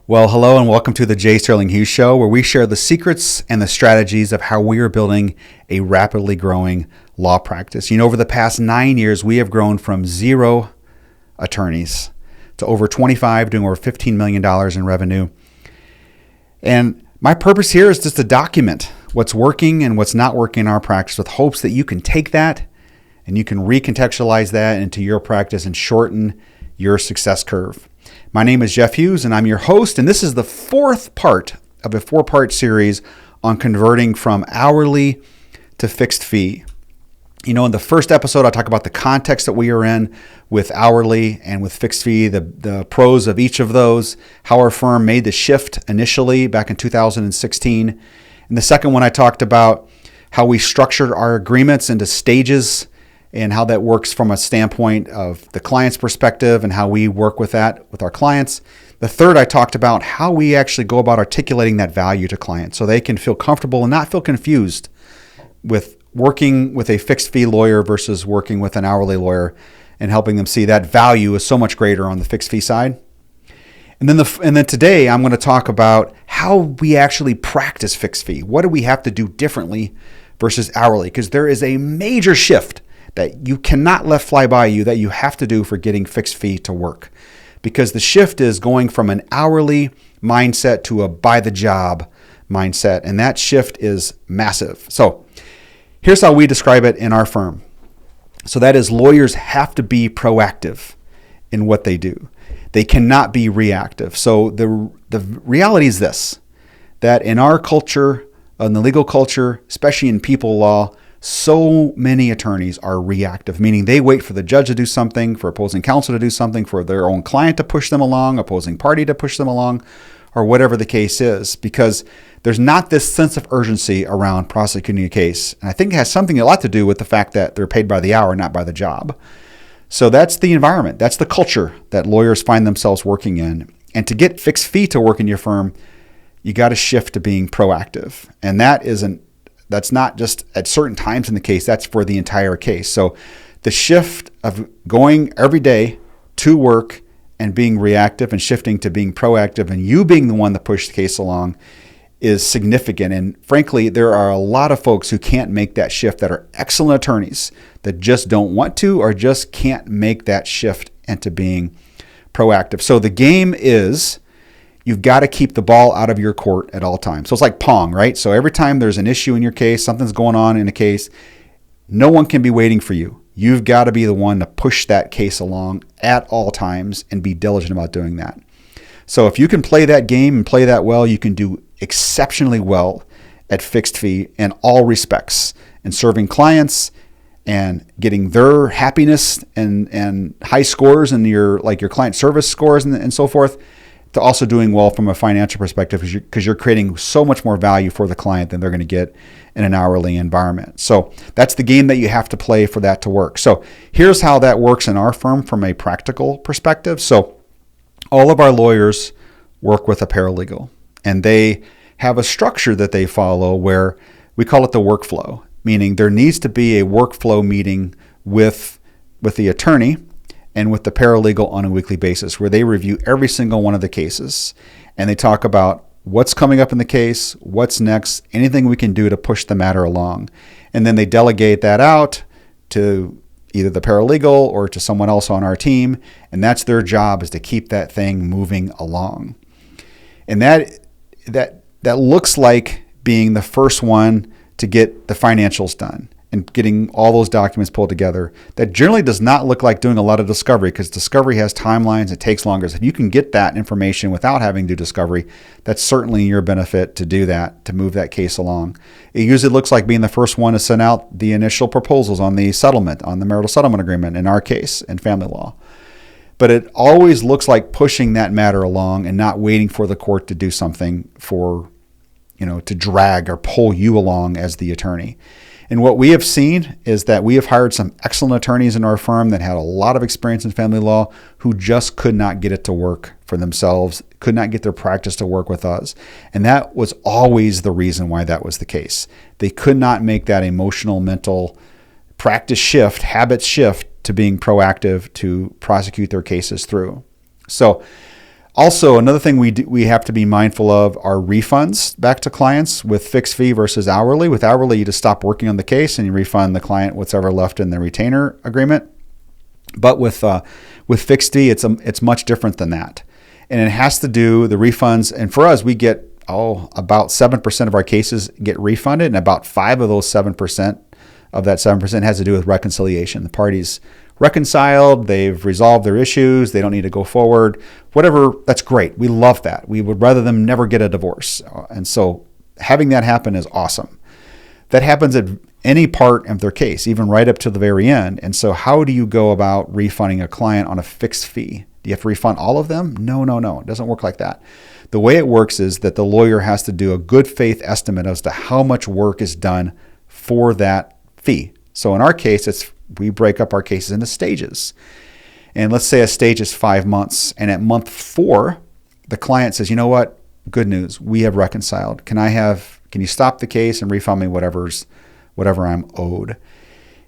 Well, hello and welcome to the J. Sterling Hughes Show, where we share the secrets and the strategies of how we are building a rapidly growing law practice. Over the past 9 years, we have grown from 0 attorneys to over 25, doing over $15 million in revenue. And my purpose here is just to document what's working and what's not working in our practice, with hopes that you can take that and you can recontextualize that into your practice and shorten your success curve. My name is Jeff Hughes, and I'm your host, and this is the fourth part of a 4-part series on converting from hourly to fixed fee. In the first episode, I talk about the context that we are in with hourly and with fixed fee, the pros of each of those, how our firm made the shift initially back in 2016. In the second one, I talked about how we structured our agreements into stages and how that works from a standpoint of the client's perspective and how we work with that with our clients. The third, I talked about how we actually go about articulating that value to clients so they can feel comfortable and not feel confused with working with a fixed fee lawyer versus working with an hourly lawyer, and helping them see that value is so much greater on the fixed fee side. And then today, I'm going to talk about how we actually practice fixed fee. What do we have to do differently versus hourly? Because there is a major shift that you cannot let fly by you that you have to do for getting fixed fee to work. Because the shift is going from an hourly mindset to a by the job mindset. And that shift is massive. So here's how we describe it in our firm. So that is, lawyers have to be proactive in what they do. They cannot be reactive. So the reality is this, that in our culture, in the legal culture, especially in people law, so many attorneys are reactive, meaning they wait for the judge to do something, for opposing counsel to do something, for their own client to push them along, opposing party to push them along, or whatever the case is, because there's not this sense of urgency around prosecuting a case. And I think it has a lot to do with the fact that they're paid by the hour, not by the job. So that's the environment. That's the culture that lawyers find themselves working in. And to get fixed fee to work in your firm, you got to shift to being proactive. And that's not just at certain times in the case, that's for the entire case. So the shift of going every day to work and being reactive and shifting to being proactive and you being the one that pushed the case along is significant. And frankly, there are a lot of folks who can't make that shift that are excellent attorneys that just don't want to or just can't make that shift into being proactive. So the game is, you've got to keep the ball out of your court at all times. So it's like Pong, right? So every time there's an issue in your case, something's going on in a case, no one can be waiting for you. You've got to be the one to push that case along at all times and be diligent about doing that. So if you can play that game and play that well, you can do exceptionally well at fixed fee in all respects, in serving clients and getting their happiness and high scores and your client service scores and so forth, to also doing well from a financial perspective, because you're creating so much more value for the client than they're going to get in an hourly environment. So that's the game that you have to play for that to work. So here's how that works in our firm from a practical perspective. So all of our lawyers work with a paralegal, and they have a structure that they follow where we call it the workflow, meaning there needs to be a workflow meeting with the attorney and with the paralegal on a weekly basis, where they review every single one of the cases and they talk about what's coming up in the case, what's next, anything we can do to push the matter along. And then they delegate that out to either the paralegal or to someone else on our team. And that's their job, is to keep that thing moving along. And that looks like being the first one to get the financials done and getting all those documents pulled together. That generally does not look like doing a lot of discovery, because discovery has timelines. It takes longer. So if you can get that information without having to do discovery, that's certainly in your benefit to do that, to move that case along. It usually looks like being the first one to send out the initial proposals on the settlement, on the marital settlement agreement in our case, in family law. But it always looks like pushing that matter along and not waiting for the court to do something to drag or pull you along as the attorney. And what we have seen is that we have hired some excellent attorneys in our firm that had a lot of experience in family law who just could not get it to work for themselves, could not get their practice to work with us. And that was always the reason why that was the case. They could not make that emotional, mental practice shift, habit shift to being proactive to prosecute their cases through. So Also, another thing we have to be mindful of are refunds back to clients with fixed fee versus hourly. With hourly, you just stop working on the case and you refund the client whatever left in the retainer agreement. But with fixed fee, it's much different than that. And it has to do, the refunds, and for us, we get about 7% of our cases get refunded, and about 5 of those 7% of that 7% has to do with reconciliation. The parties reconciled, they've resolved their issues, they don't need to go forward, whatever. That's great. We love that. We would rather them never get a divorce. And so having that happen is awesome. That happens at any part of their case, even right up to the very end. And so how do you go about refunding a client on a fixed fee? Do you have to refund all of them? No. It doesn't work like that. The way it works is that the lawyer has to do a good faith estimate as to how much work is done for that fee. So in our case, we break up our cases into stages. And let's say a stage is 5 months. And at month 4, the client says, you know what? Good news. We have reconciled. Can you stop the case and refund me whatever I'm owed?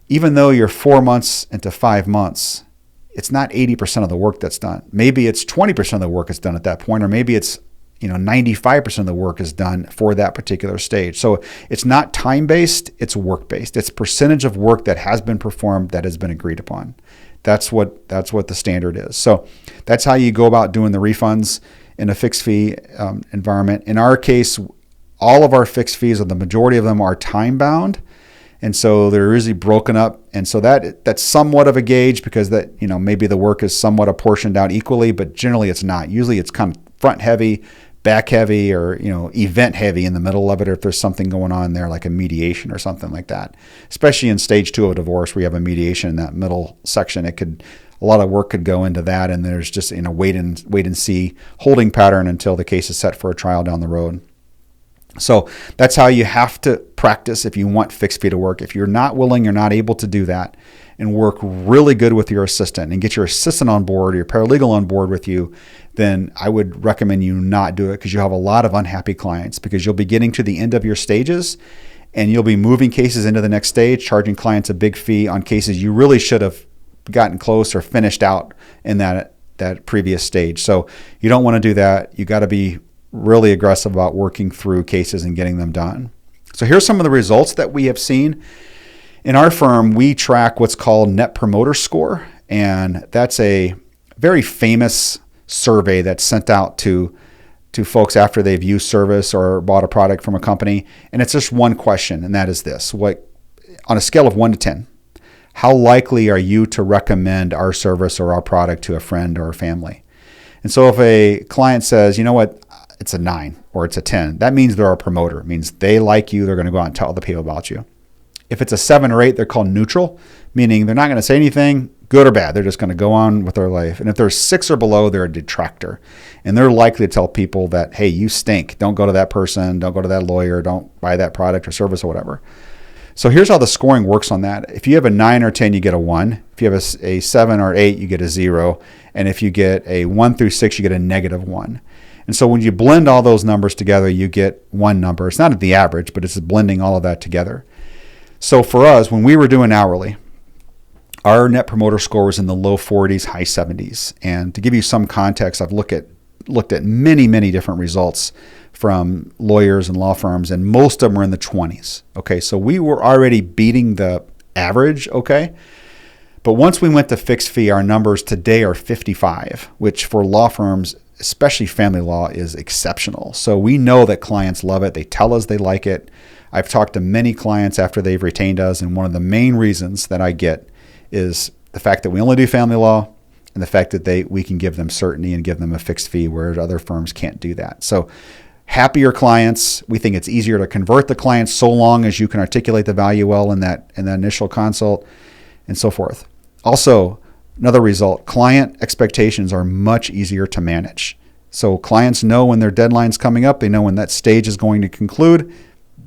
Even though you're 4 months into 5 months, it's not 80% of the work that's done. Maybe it's 20% of the work is done at that point, or maybe it's 95% of the work is done for that particular stage. So it's not time-based, it's work-based. It's percentage of work that has been performed that has been agreed upon. That's what the standard is. So that's how you go about doing the refunds in a fixed fee environment. In our case, all of our fixed fees, or the majority of them, are time-bound. And so they're usually broken up. And so that's somewhat of a gauge, because that, maybe the work is somewhat apportioned out equally, but generally it's not. Usually it's kind of front heavy, back heavy, or event heavy in the middle of it, or if there's something going on there like a mediation or something like that. Especially in stage 2 of a divorce, where you have a mediation in that middle section, a lot of work could go into that, and there's just wait and see holding pattern until the case is set for a trial down the road. So that's how you have to practice if you want fixed fee to work. If you're not willing, you're not able to do that, and work really good with your assistant and get your assistant on board, or your paralegal on board with you, then I would recommend you not do it, because you'll have a lot of unhappy clients, because you'll be getting to the end of your stages and you'll be moving cases into the next stage, charging clients a big fee on cases you really should have gotten close or finished out in that previous stage. So you don't want to do that. You got to be really aggressive about working through cases and getting them done. So here's some of the results that we have seen. In our firm, we track what's called Net Promoter Score, and that's a very famous survey that's sent out to folks after they've used service or bought a product from a company. And it's just one question, and that is this: on a scale of 1 to 10, how likely are you to recommend our service or our product to a friend or a family? And so if a client says, you know what, it's a 9 or it's a 10, that means they're a promoter. It means they like you. They're going to go out and tell other people about you. If it's a 7 or 8, they're called neutral, meaning they're not going to say anything, good or bad. They're just going to go on with their life. And if they're 6 or below, they're a detractor. And they're likely to tell people that, hey, you stink. Don't go to that person. Don't go to that lawyer. Don't buy that product or service or whatever. So here's how the scoring works on that. If you have a 9 or 10, you get a 1. If you have a 7 or 8, you get a 0. And if you get a 1 through 6, you get a -1. And so when you blend all those numbers together, you get one number. It's not the average, but it's blending all of that together. So for us, when we were doing hourly, our Net Promoter Score was in the low 40s, high 70s. And to give you some context, I've looked at many, many different results from lawyers and law firms, and most of them were in the 20s. Okay, so we were already beating the average, okay? But once we went to fixed fee, our numbers today are 55, which for law firms, especially family law, is exceptional. So we know that clients love it. They tell us they like it. I've talked to many clients after they've retained us, and one of the main reasons that I get is the fact that we only do family law, and the fact that we can give them certainty and give them a fixed fee, where other firms can't do that. So happier clients. We think it's easier to convert the clients so long as you can articulate the value well in that initial consult, and so forth. Also, another result, client expectations are much easier to manage. So clients know when their deadline's coming up. They know when that stage is going to conclude.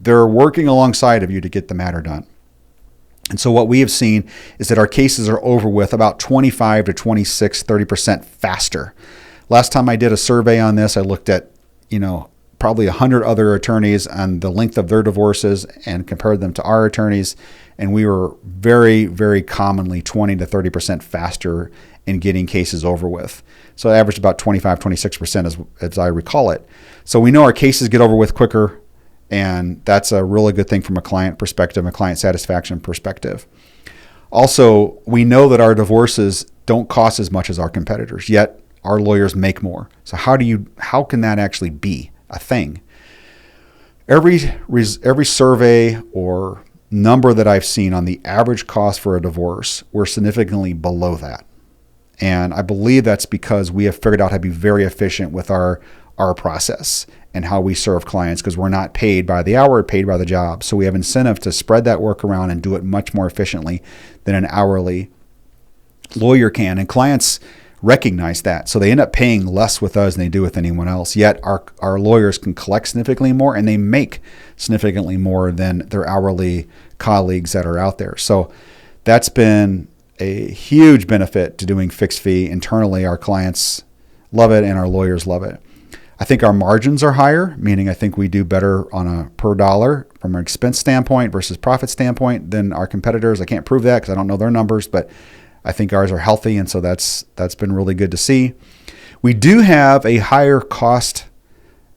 They're working alongside of you to get the matter done. And so what we have seen is that our cases are over with about 25 to 26, 30% faster. Last time I did a survey on this, I looked at, probably 100 other attorneys and the length of their divorces and compared them to our attorneys. And we were very, very commonly 20 to 30% faster in getting cases over with. So it averaged about 25, 26% as I recall it. So we know our cases get over with quicker, and that's a really good thing from a client perspective, a client satisfaction perspective. Also, we know that our divorces don't cost as much as our competitors, yet our lawyers make more. So how can that actually be a thing? Every survey or number that I've seen on the average cost for a divorce, we're significantly below that. And I believe that's because we have figured out how to be very efficient with our process and how we serve clients, because we're not paid by the hour, paid by the job. So we have incentive to spread that work around and do it much more efficiently than an hourly lawyer can. And clients recognize that. So they end up paying less with us than they do with anyone else. Yet our lawyers can collect significantly more, and they make significantly more than their hourly colleagues that are out there. So that's been a huge benefit to doing fixed fee. Internally, our clients love it and our lawyers love it. I think our margins are higher, meaning I think we do better on a per dollar from an expense standpoint versus profit standpoint than our competitors. I can't prove that because I don't know their numbers, but I think ours are healthy, and so that's been really good to see. We do have a higher cost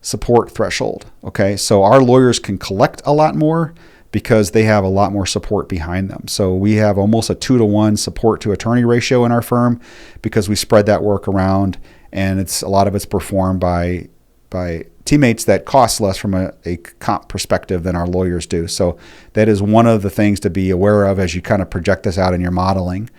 support threshold. Okay, so our lawyers can collect a lot more because they have a lot more support behind them. So we have almost a 2-to-1 support to attorney ratio in our firm because we spread that work around, and a lot of it's performed by teammates that cost less from a comp perspective than our lawyers do. So that is one of the things to be aware of as you kind of project this out in your modeling.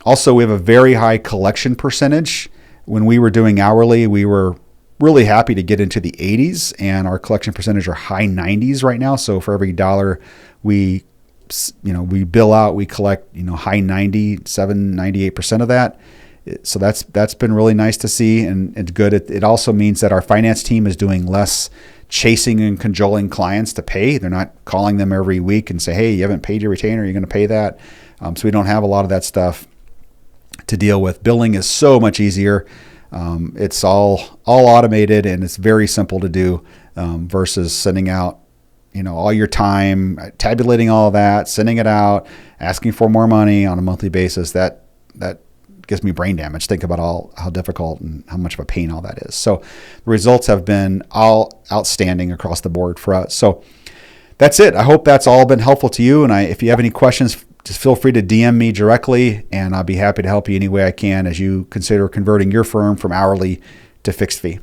Also, we have a very high collection percentage. When we were doing hourly, we were really happy to get into the 80s, and our collection percentage are high 90s right now. So for every dollar we bill out, we collect, high 97, 98% of that. So that's been really nice to see, and it's good. It also means that our finance team is doing less chasing and cajoling clients to pay. They're not calling them every week and say, hey, you haven't paid your retainer, you're going to pay that. So we don't have a lot of that stuff to deal with. Billing is so much easier. It's all automated, and it's very simple to do versus sending out all your time, tabulating all of that, sending it out, asking for more money on a monthly basis. That gives me brain damage. Think about how difficult and how much of a pain all that is. So the results have been all outstanding across the board for us. So that's it. I hope that's all been helpful to you. And if you have any questions, just feel free to DM me directly, and I'll be happy to help you any way I can as you consider converting your firm from hourly to fixed fee.